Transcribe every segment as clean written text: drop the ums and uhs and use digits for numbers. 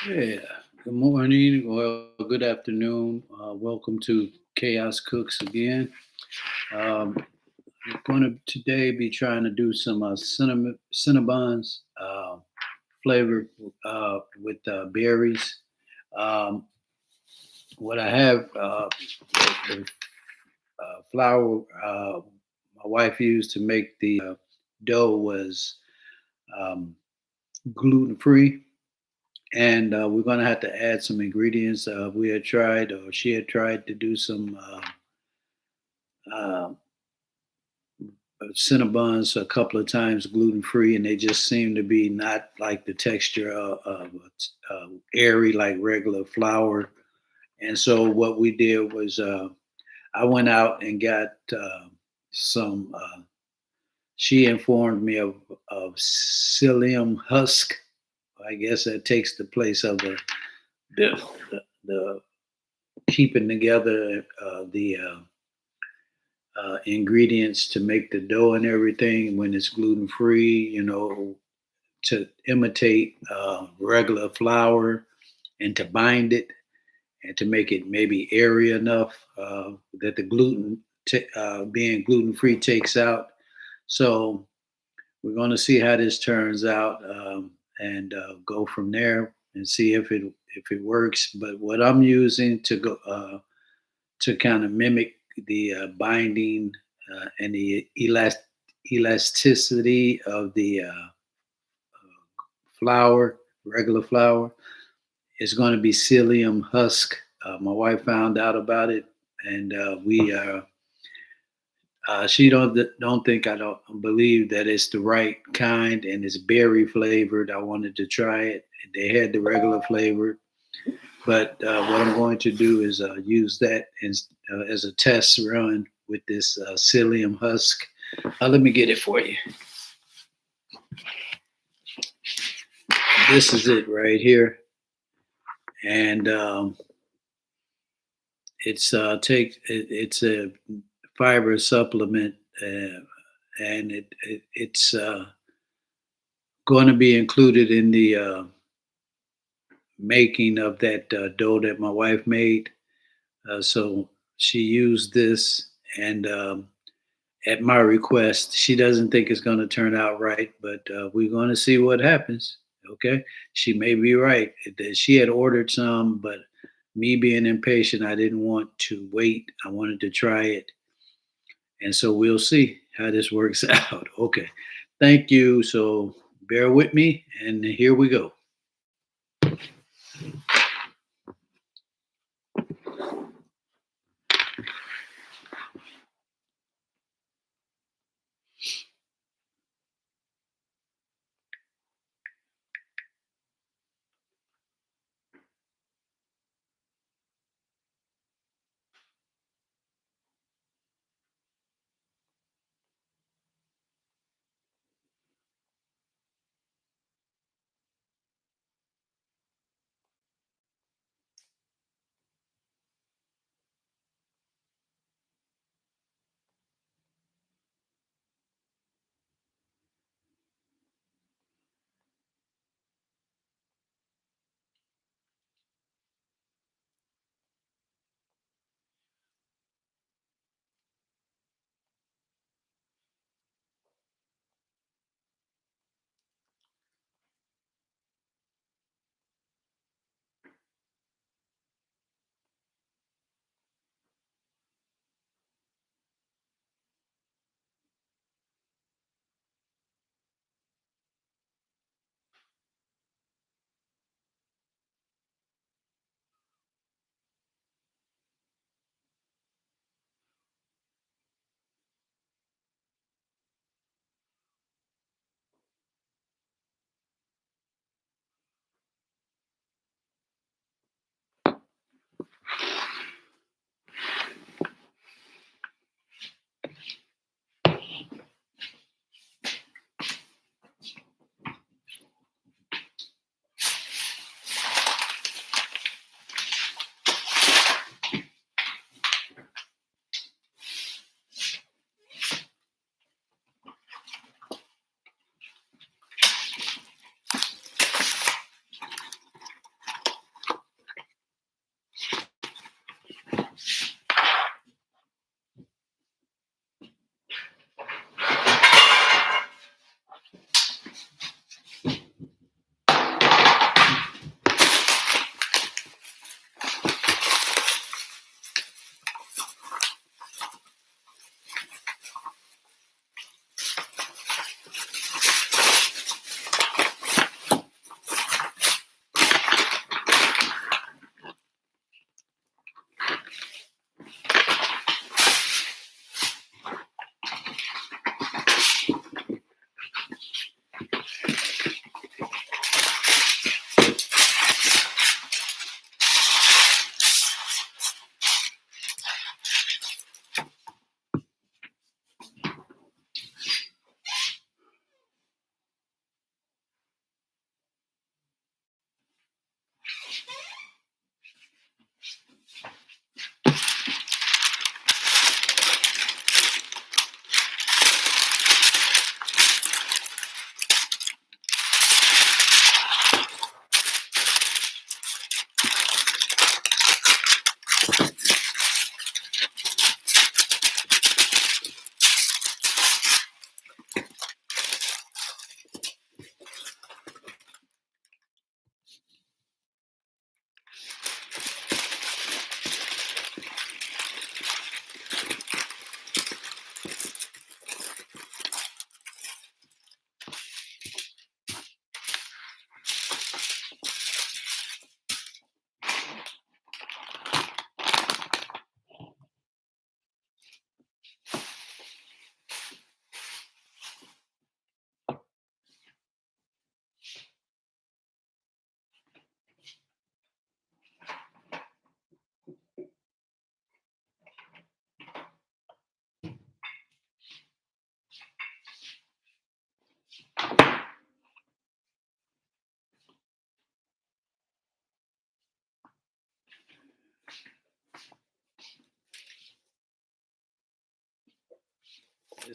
Yeah. Good morning. Well, good afternoon. Welcome to Chaos Cooks again. Um, I'm going to today be trying to do some cinnamons flavored with berries. Um, what I have, the flour my wife used to make the dough was um, gluten free. And we're going to have to add some ingredients. We had tried, or she had tried to do some uh, Cinnabons a couple of times gluten free, and they just seem to be not like the texture of airy like regular flour. And so what we did was I went out and got some. She informed me of psyllium husk. I guess that takes the place of the keeping together the ingredients to make the dough and everything when it's gluten free, to imitate regular flour and to bind it and to make it maybe airy enough that the being gluten free takes out. So we're going to see how this turns out and go from there and see if it works. But what I'm using to kind of mimic the binding and the elasticity of the flour, regular flour, is going to be psyllium husk. My wife found out about it, and we she don't think I don't believe that it's the right kind and it's berry flavored. I wanted to try it. They had the regular flavor, but what I'm going to do is use that as a test run with this psyllium husk. Let me get it for you. This is it right here, and it's a fiber supplement, and it's going to be included in the making of that dough that my wife made. So she used this, and at my request, she doesn't think it's going to turn out right, but we're going to see what happens. Okay, she may be right. She had ordered some, but me being impatient, I didn't want to wait. I wanted to try it, and so we'll see how this works out. Okay, thank you. So bear with me, and here we go.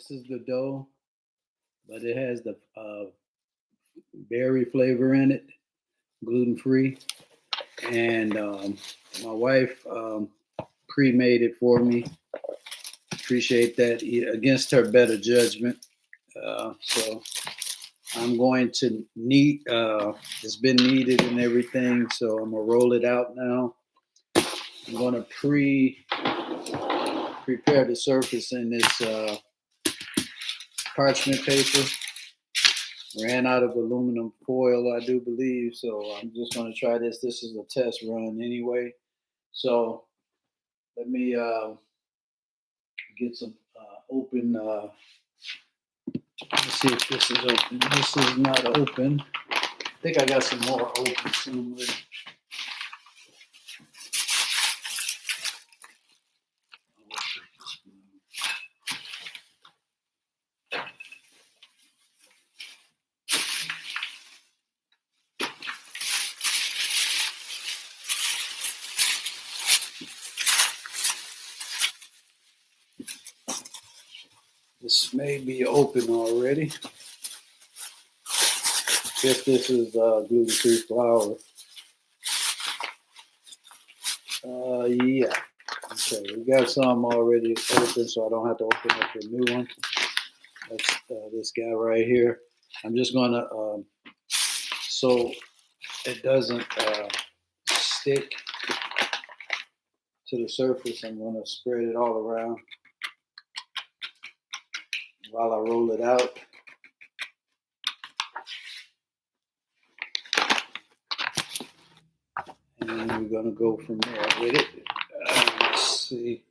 This is the dough, but it has the berry flavor in it, gluten free. And my wife pre-made it for me. Appreciate that against her better judgment. So I'm going to knead. It's been kneaded and everything, so I'm gonna roll it out now. I'm gonna prepare the surface in this parchment paper. Ran out of aluminum foil, I do believe, so I'm just gonna try this. This is a test run anyway. So let me get some open. Let's see if this is open. This is not open. I think I got some more open somewhere. This may be open already. If this is gluten-free flour. Yeah. Okay, we got some already open, so I don't have to open up a new one. That's this guy right here. I'm just gonna, so it doesn't stick to the surface, I'm gonna spread it all around while I roll it out. And we're gonna go from there with it. Let's see.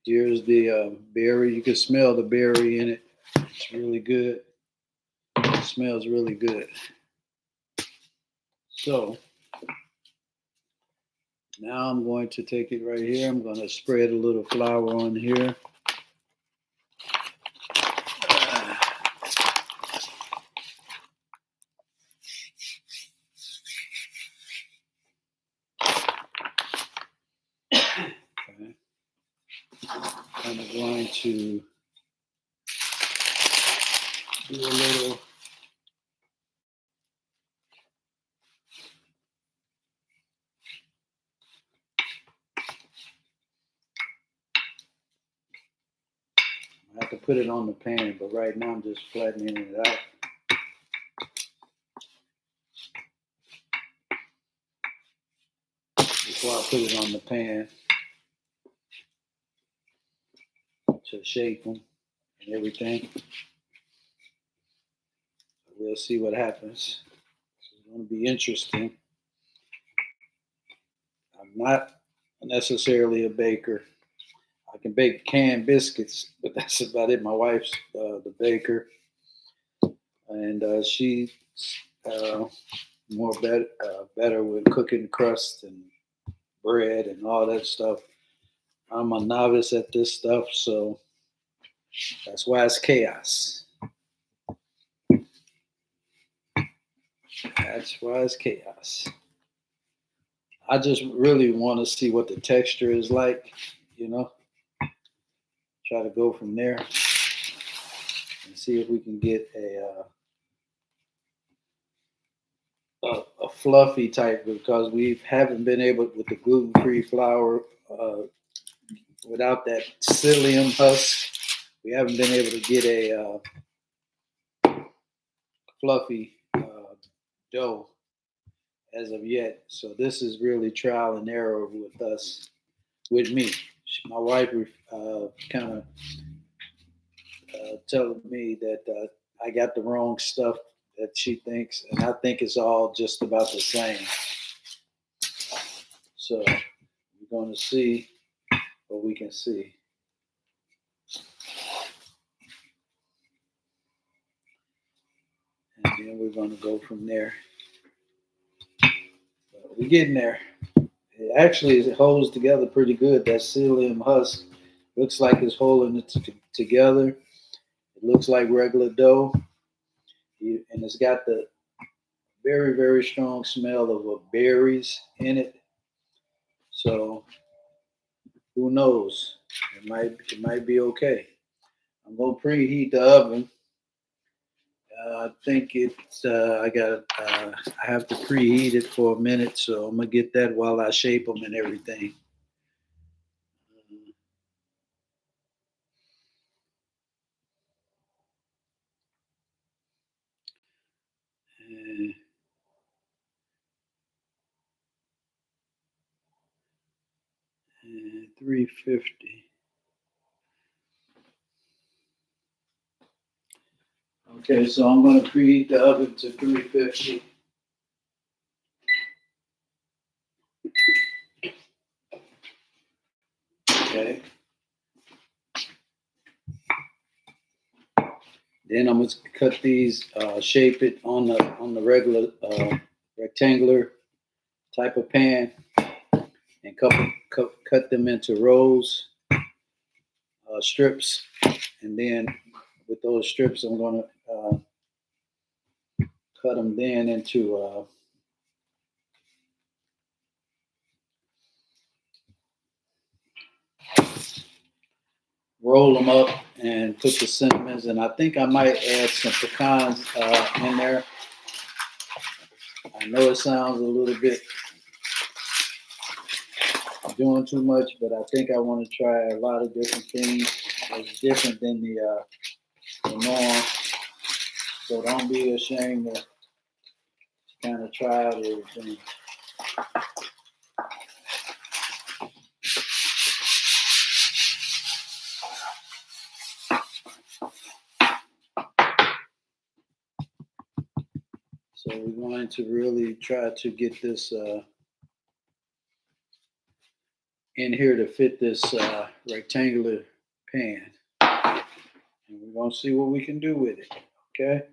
Here's the berry. You can smell the berry in it. It's really good. It smells really good. So now I'm going to take it right here. I'm going to spread a little flour on here. Okay. I'm going to do a little I have to put it on the pan, but right now I'm just flattening it out. Before I put it on the pan to shape them and everything. We'll see what happens. It's going to be interesting. I'm not necessarily a baker. I can bake canned biscuits, but that's about it. My wife's the baker, and she's more better with cooking crust and bread and all that stuff. I'm a novice at this stuff, so that's why it's chaos. That's why it's chaos. I just really want to see what the texture is like, you know. Try to go from there and see if we can get a fluffy type, because we haven't been able with the gluten-free flour without that psyllium husk. We haven't been able to get a fluffy dough as of yet. So this is really trial and error with us, with me. My wife kind of telling me that I got the wrong stuff that she thinks, and I think it's all just about the same. So we're going to see what we can see. And then we're going to go from there. But we're getting there. It holds together pretty good. That psyllium husk looks like it's holding it together. It looks like regular dough. And it's got the very, very strong smell of berries in it. So who knows? It might be okay. I'm gonna preheat the oven. I think it's I have to preheat it for a minute, so I'm gonna get that while I shape them and everything. Uh, 350. Okay, so I'm gonna preheat the oven to 350. Okay. Then I'm gonna cut these, shape it on the regular rectangular type of pan, and cut them into rolls, strips, and then with those strips, I'm gonna cut them then into roll them up and put the cinnamons, and I think I might add some pecans in there. I know it sounds a little bit doing too much, but I think I want to try a lot of different things that's different than the norm. So don't be ashamed to kind of try out everything. So we're going to really try to get this in here to fit this rectangular pan. And we're going to see what we can do with it. Okay.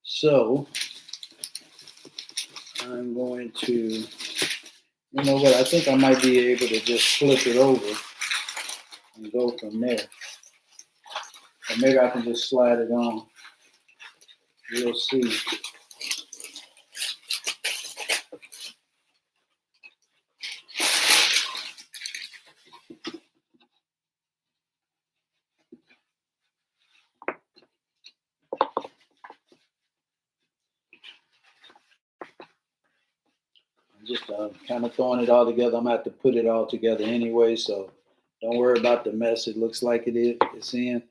So I'm going to, you know what, I think I might be able to just flip it over and go from there. Or maybe I can just slide it on. We'll see. I'm just kind of throwing it all together. I'm going to have to put it all together anyway, so don't worry about the mess it looks like it's in.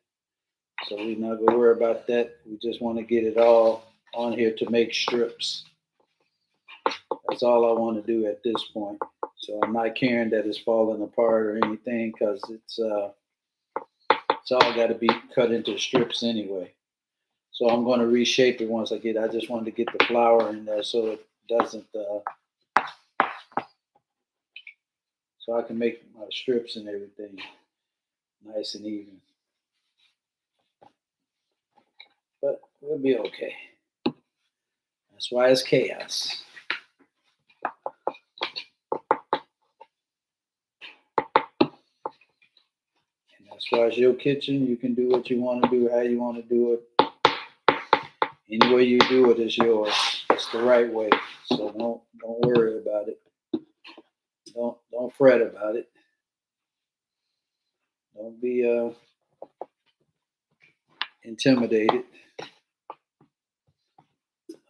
So we're not going to worry about that. We just want to get it all on here to make strips. That's all I want to do at this point. So I'm not caring that it's falling apart or anything, because it's all got to be cut into strips anyway. So I'm going to reshape it once I just wanted to get the flour in there so it doesn't, so I can make my strips and everything nice and even. But we'll be okay. That's why it's chaos. And that's why it's your kitchen. You can do what you want to do, how you want to do it. Any way you do it is yours. It's the right way. So don't worry about it. Don't fret about it. Don't be intimidated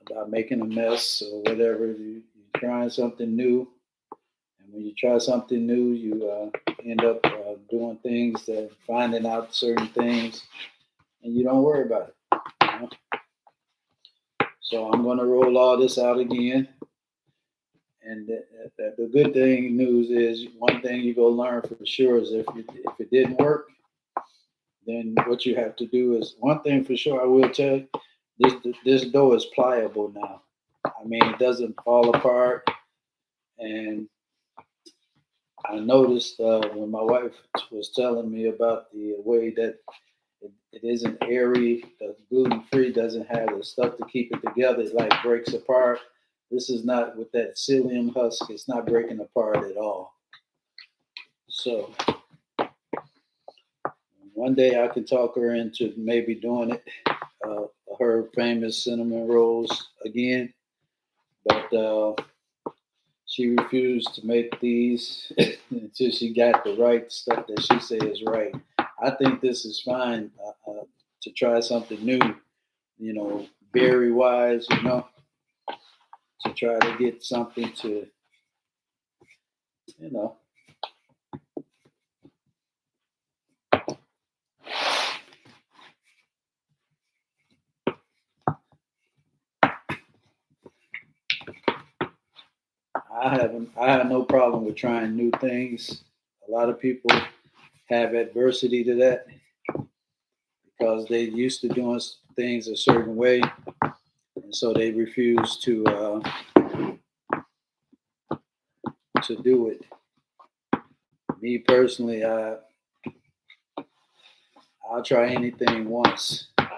about making a mess or whatever. You're trying something new, and when you try something new, you end up doing things that finding out certain things, and you don't worry about it. You know? So I'm going to roll all this out again. And the good thing news is, one thing you go learn for sure is if it didn't work, then what you have to do is, one thing for sure I will tell you, this dough is pliable now. I mean, it doesn't fall apart. And I noticed when my wife was telling me about the way that it isn't airy, the gluten free doesn't have the stuff to keep it together, it like breaks apart. This is not with that psyllium husk, it's not breaking apart at all. So one day I can talk her into maybe doing it, her famous cinnamon rolls again. But She refused to make these until she got the right stuff that she said is right. I think this is fine to try something new, berry wise, to try to get something to, you know. I have no problem with trying new things. A lot of people have adversity to that because they used to doing things a certain way, and so they refuse to do it. Me personally, I'll try anything once, and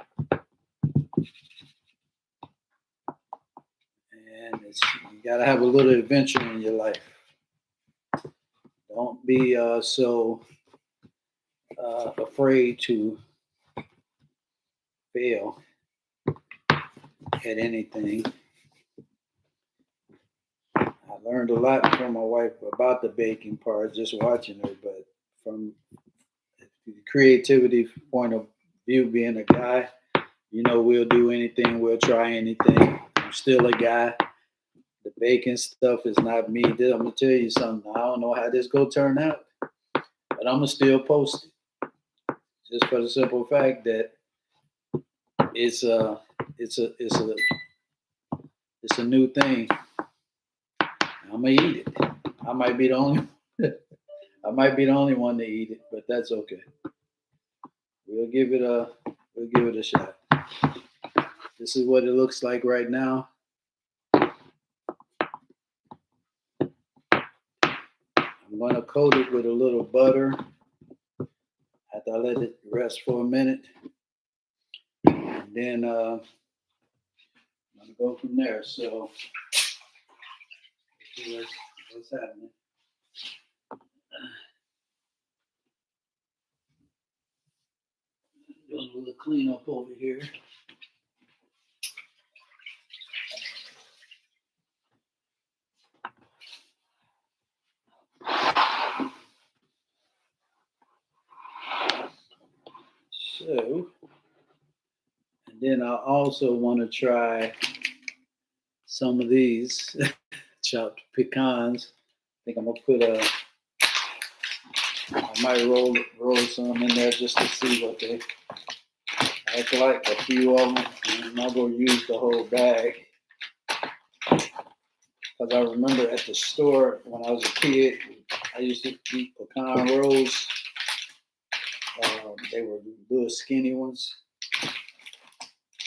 you got to have a little adventure in your life. Don't be so afraid to fail at anything. I learned a lot from my wife about the baking part, just watching her. But from the creativity point of view, being a guy, we'll do anything, we'll try anything. I'm still a guy. The baking stuff is not me. I'm gonna tell you something. I don't know how this go turn out, but I'm gonna still post it, just for the simple fact that it's a it's a it's a it's a new thing. I'm gonna eat it. I might be the only I might be the only one to eat it, but that's okay. We'll give it a we'll give it a shot. This is what it looks like right now. I'm gonna coat it with a little butter after I let it rest for a minute, and then I'm gonna go from there. So let's see what's happening. Doing a little cleanup over here. So, and then I also want to try some of these chopped pecans. I think I'm gonna I might roll some in there just to see what they act like. A few of them. I'm not gonna use the whole bag because I remember at the store when I was a kid, I used to eat pecan rolls. They were little skinny ones,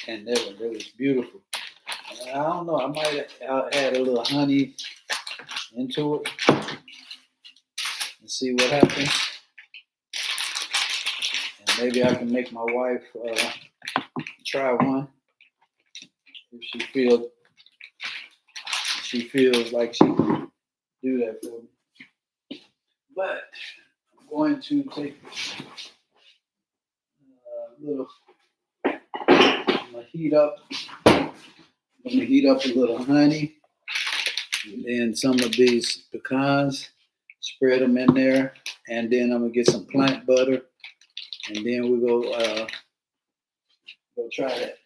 and they was beautiful. And I don't know. I might add a little honey into it and see what happens. And maybe I can make my wife try one if she feels like she can do that for me. But I'm going to take a little. I'm gonna heat up. I'm gonna heat up a little honey and then some of these pecans. Spread them in there, and then I'm gonna get some plant butter, and then we go try that.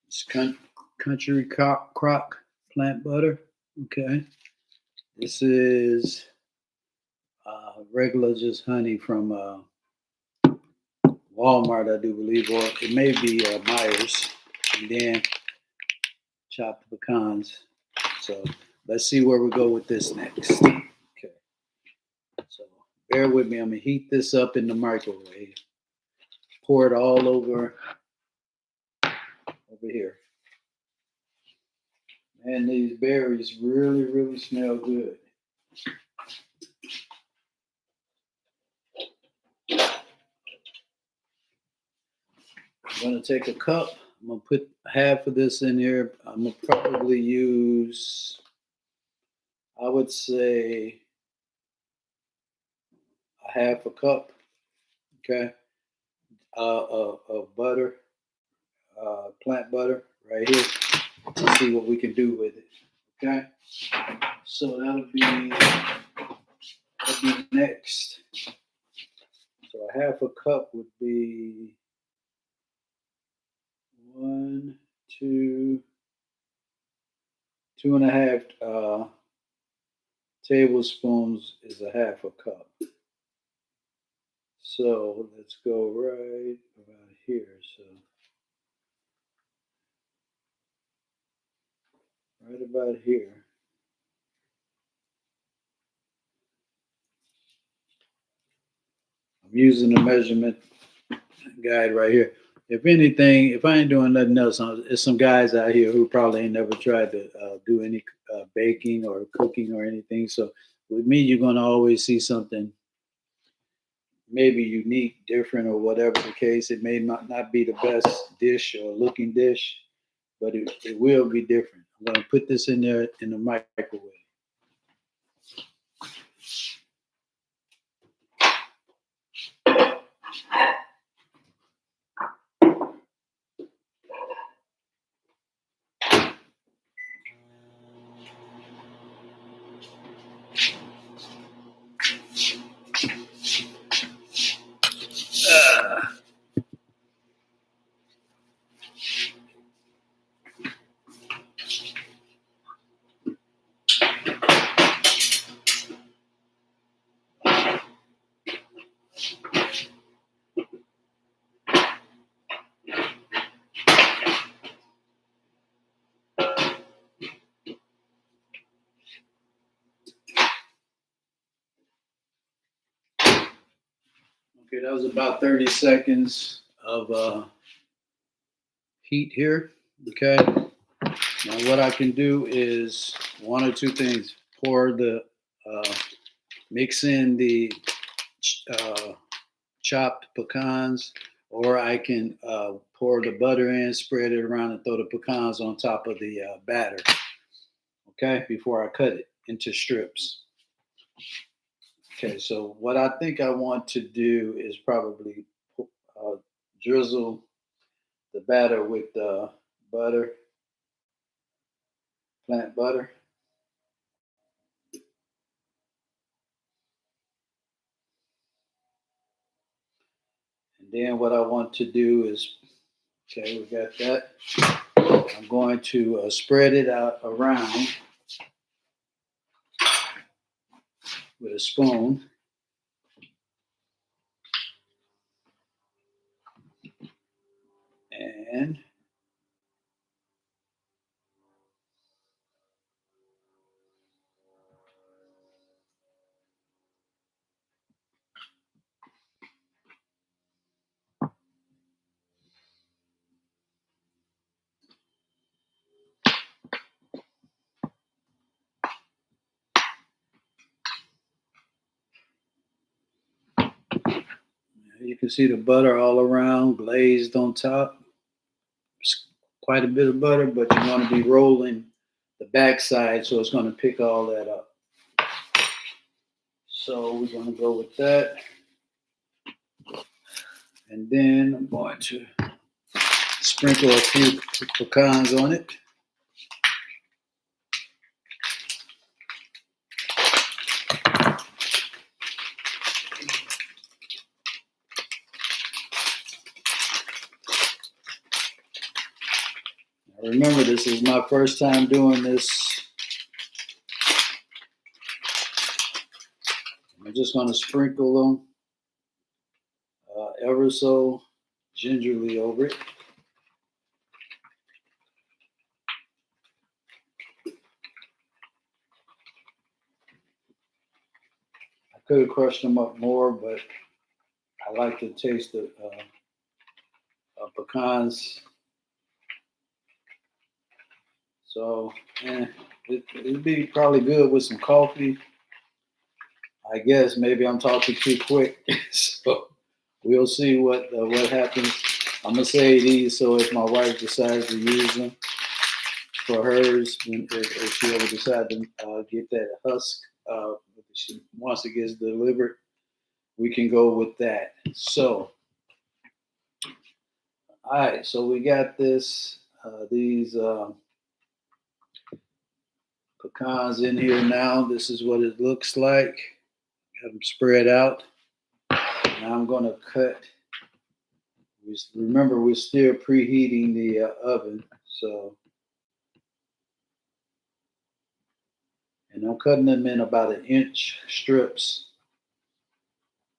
It's country crock plant butter. Okay, this is regular just honey from Walmart, I do believe, or it may be Myers. And then chop the pecans. So let's see where we go with this next. Okay, so bear with me. I'm gonna heat this up in the microwave. Pour it all over here. Man, these berries really, really smell good. I'm gonna take a cup. I'm gonna put half of this in here. I'm gonna probably use I would say a half a cup, okay, of butter, plant butter, right here, to see what we can do with it. Okay, so that'll be next. So a half a cup would be one, two, 2.5 tablespoons is a half a cup. So let's go right about here. So right about here. I'm using the measurement guide right here. If anything, if I ain't doing nothing else, there's some guys out here who probably ain't never tried to do any baking or cooking or anything. So with me, you're gonna always see something maybe unique, different, or whatever the case. It may not be the best dish or looking dish, but it will be different. I'm gonna put this in there in the microwave. Okay, that was about 30 seconds of heat here. Okay. Now what I can do is one or two things. Uh, mix in the uh, chopped pecans, or I can pour the butter in, spread it around, and throw the pecans on top of the batter. Okay, before I cut it into strips. Okay, so what I think I want to do is probably uh, drizzle the batter with butter, plant butter. And then what I want to do is, okay, we got that. I'm going to spread it out around with a spoon. And you can see the butter all around, glazed on top. It's quite a bit of butter, but you want to be rolling the backside so it's going to pick all that up. So we're going to go with that. And then I'm going to sprinkle a few pecans on it. Now remember, this is my first time doing this. I'm just going to sprinkle them ever so gingerly over it. I could have crushed them up more, but I like the taste of pecans. So, it'd be probably good with some coffee. I guess maybe I'm talking too quick, so we'll see what happens. I'm gonna save these so if my wife decides to use them, for hers if she ever decides to get that husk. Once it gets delivered, we can go with that. So, all right. So we got these pecans in here now. This is what it looks like. Got them spread out. Now I'm going to cut. Remember, we're still preheating the oven. So, and I'm cutting them in about 1-inch strips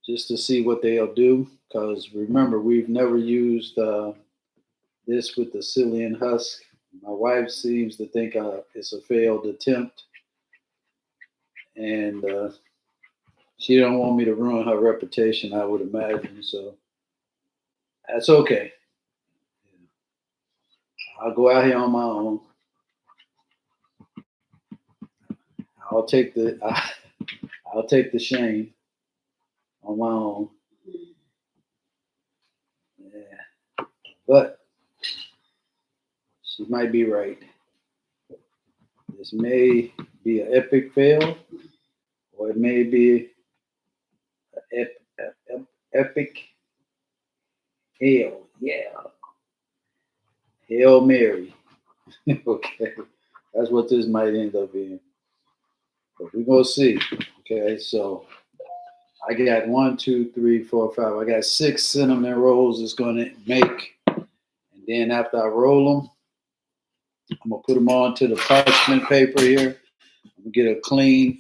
just to see what they'll do. Because remember, we've never used this with the psyllium husk. My wife seems to think it's a failed attempt, and she don't want me to ruin her reputation, I would imagine. So that's okay. I'll go out here on my own. I'll take the I'll take the shame on my own. Yeah, but she might be right. This may be an epic fail, or it may be an epic hail. Yeah, Hail Mary. Okay, that's what this might end up being. But we're gonna see. Okay, so I got 1, 2, 3, 4, 5. I got 6 cinnamon rolls it's gonna make, and then after I roll them, I'm gonna put them onto the parchment paper here. I'm gonna get a clean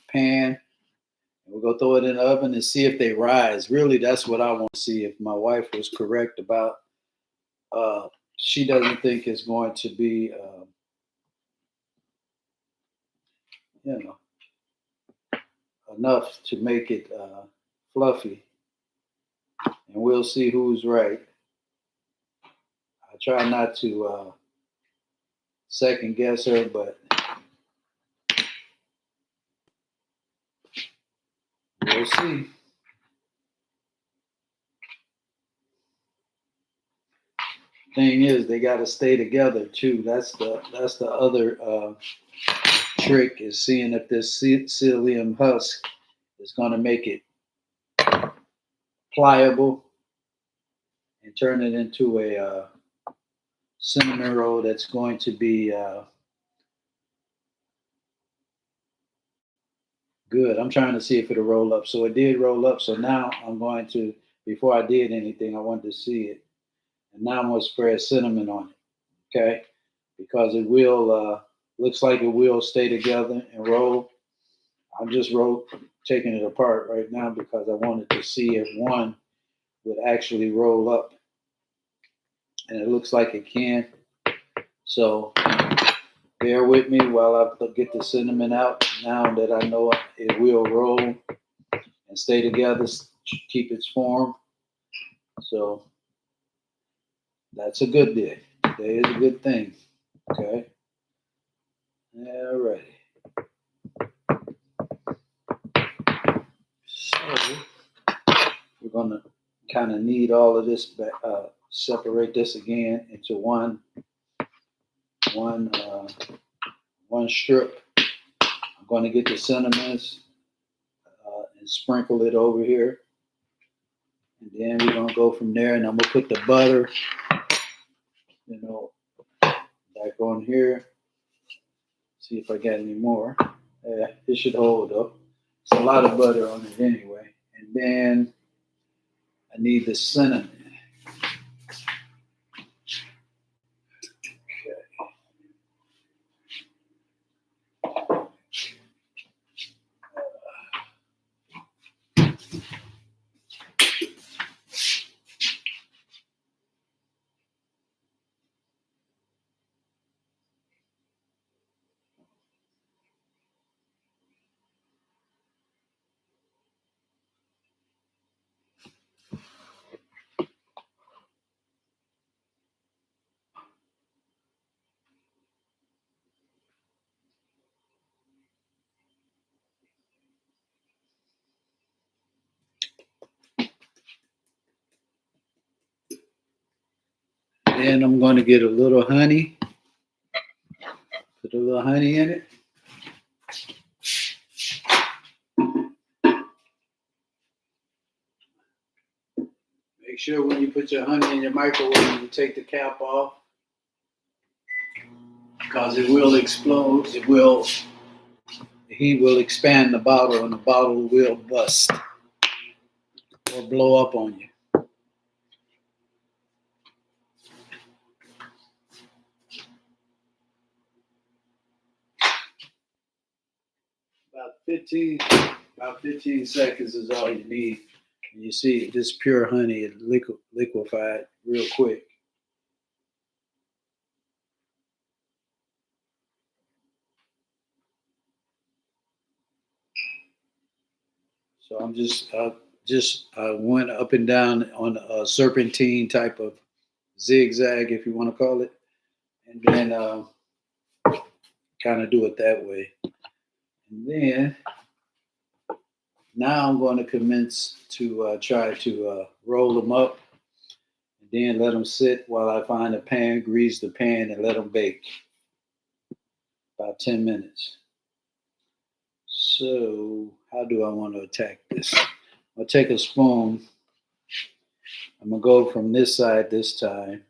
pan. And we're gonna throw it in the oven and see if they rise. Really, that's what I want to see. If my wife was correct about, she doesn't think it's going to be, you know, enough to make it fluffy. And we'll see who's right. I try not to second guess her, but we'll see. Thing is, they got to stay together too. That's the other trick, is seeing if this psyllium husk is going to make it pliable and turn it into a cinnamon roll that's going to be good. I'm trying to see if it'll roll up. So it did roll up. So now I'm going to, before I did anything, I wanted to see it. And now I'm going to spread cinnamon on it. Okay. Because it will, looks like it will stay together and roll. I'm just taking it apart right now because I wanted to see if one would actually roll up. And it looks like it can. So bear with me while I get the cinnamon out. Now that I know it will roll and stay together, keep its form. So that's a good day. Today is a good thing. Okay. All right. So we're gonna kind of knead all of this back, separate this again into one one strip. I'm going to get the cinnamons and sprinkle it over here, and then we're gonna go from there. And I'm gonna put the butter, back on here. See if I got any more. Yeah, it should hold up. It's a lot of butter on it anyway. And then I need the cinnamon. Then I'm going to get a little honey. Put a little honey in it. Make sure when you put your honey in your microwave, you take the cap off, because it will explode. The heat will expand the bottle, and the bottle will bust or blow up on you. About 15 seconds is all you need. And you see this pure honey is liquefied real quick. So I went up and down on a serpentine type of zigzag, if you want to call it, and then kind of do it that way. And then now I'm going to commence to try to roll them up, and then let them sit while I find a pan, grease the pan, and let them bake about 10 minutes. So how do I want to attack this? I'll take a spoon. I'm going to go from this side this time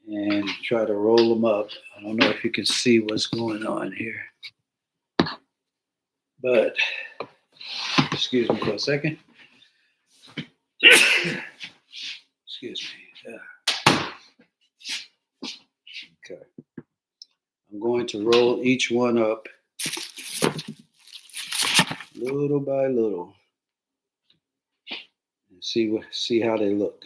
and try to roll them up. I don't know if you can see what's going on here, but excuse me for a second. Excuse me. Okay. I'm going to roll each one up little by little and see how they look.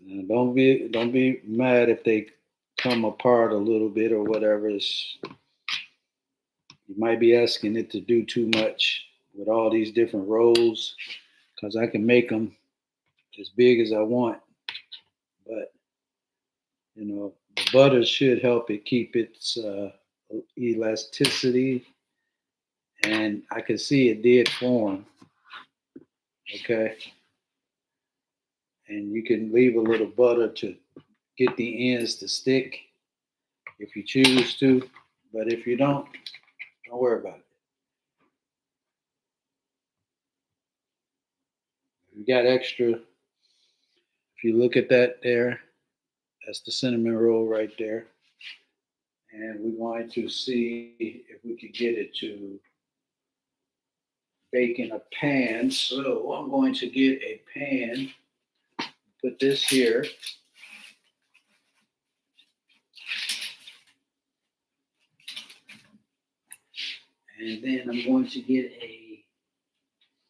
Now, don't be mad if they come apart a little bit or whatever. You might be asking it to do too much with all these different rolls, because I can make them as big as I want, but the butter should help it keep its elasticity, and I can see it did form. Okay, and you can leave a little butter to get the ends to stick if you choose to, but if you don't worry about it. If you got extra, if you look at that there, that's the cinnamon roll right there. And we're going to see if we can get it to bake in a pan. So I'm going to get a pan, put this here. And then I'm going to get a